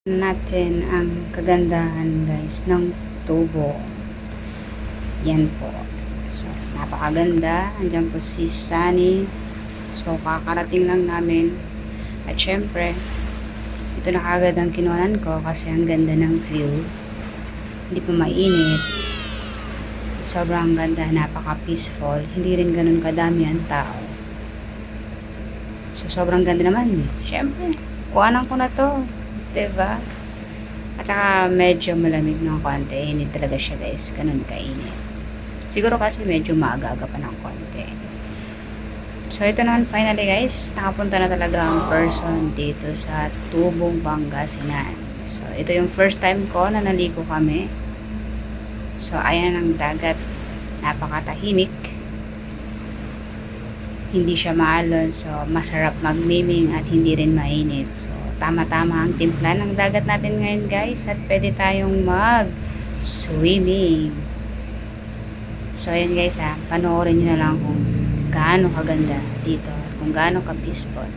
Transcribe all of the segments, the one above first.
Natin ang kagandahan guys ng tubo. Yan po. So, napakaganda. Andiyan po si Sunny. So, kakarating lang namin. At syempre, ito na kagad ang kinuhanan ko kasi ang ganda ng view. Hindi pa mainit. Sobrang ganda. Napaka-peaceful. Hindi rin ganun kadami ang tao. So, sobrang ganda naman. Syempre, kuhanan ko na to. Diba? At saka medyo malamig ng konti. Hindi talaga siya guys. Ganun kainit. Siguro kasi medyo maaga-aga pa ng konti. So ito naman finally guys. Nakapunta na talaga ang person dito sa Tubong, Pangasinan. So ito yung first time ko na naligo kami. So ayan ang dagat. Napakatahimik. Hindi siya maalon. So masarap magmiming at hindi rin mainit. So tama-tama ang timpla ng dagat natin ngayon guys at pwede tayong mag-swimming. So ayan guys panoorin nyo na lang kung gaano kaganda dito at kung gaano ka-peaceful.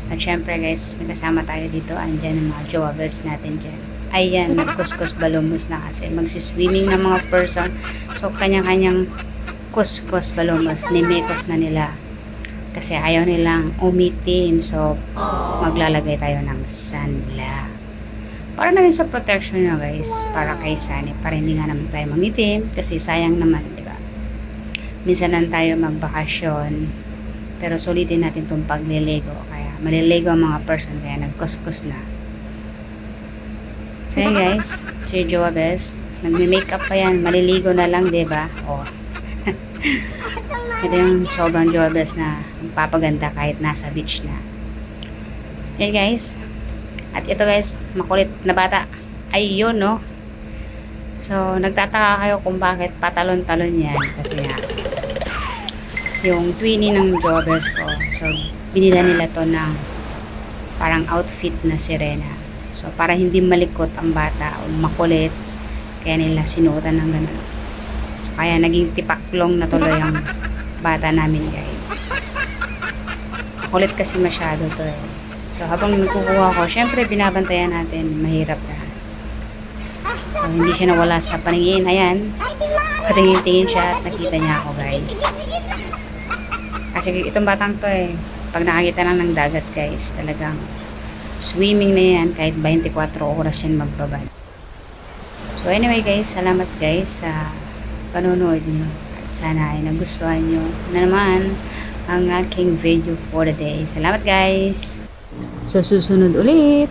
At syempre guys, may kasama tayo dito. Andyan ang mga jowabels natin dyan. Ayan, nagkuskus balumos na kasi magsiswimming ng mga person. So kanya-kanyang kuskus balumos, nimekos na nila. Kasi ayaw nilang umitim. So, maglalagay tayo ng sunblock. Para na rin sa protection nyo guys. Para kay Sunny. Para hindi nga naman tayo mangitim. Kasi sayang naman, di ba? Minsan lang tayo magbakasyon. Pero sulitin natin itong pagliligo. Kaya maliligo ang mga person. Kaya nagkuskus na. So yan guys. Si Joa Best. Nagme-makeup pa yan. Maliligo na lang, di ba? Oh. Ito yung sobrang joyous na magpapaganda kahit nasa beach na. Yan guys. At ito guys, makulit na bata. Ayun no. So, nagtataka kayo kung bakit patalon-talon yan. Kasi nga, yung twinnie ng joyous ko. So, binila nila to ng parang outfit na sirena. So, para hindi malikot ang bata o makulit, kaya nila sinuotan ng ganun. So, kaya naging tipaklong na tuloy ang bata namin guys. Kulit kasi masyado to eh. So habang nagkukuha ko, syempre binabantayan natin, mahirap na. So hindi siya nawala sa paningin. Ayan, patingin-tingin siya at nakita niya ako guys. Kasi itong batang to eh, pag nakakita lang ng dagat guys, talagang swimming na yan kahit 24 oras yan magbabad. So anyway guys, salamat guys sa panonood niyo. Sana ay nagustuhan nyo na naman ang aking video for the day. Salamat guys! Sa susunod ulit!